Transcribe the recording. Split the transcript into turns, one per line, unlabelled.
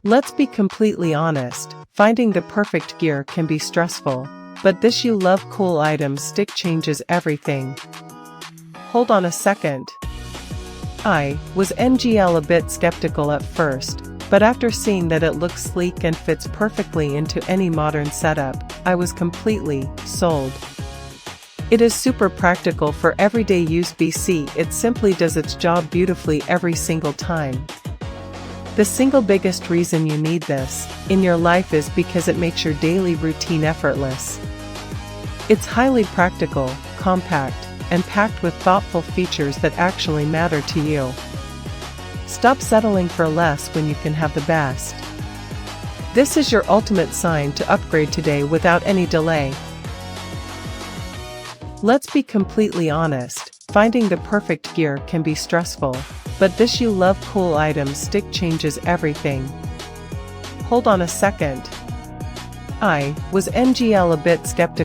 Let's be completely honest, finding the perfect gear can be stressful, but this you love cool item stick changes everything. Hold on a second. I was a bit skeptical at first, but after seeing that it looks sleek and fits perfectly into any modern setup, I was completely sold. It is super practical for everyday use. It simply does its job beautifully every single time. The single biggest reason you need this in your life is because it makes your daily routine effortless. It's highly practical, compact, and packed with thoughtful features that actually matter to you. Stop settling for less when you can have the best. This is your ultimate sign to upgrade today without any delay. Let's be completely honest, finding the perfect gear can be stressful, but this you love cool item stick changes everything. Hold on a second. I was a bit skeptical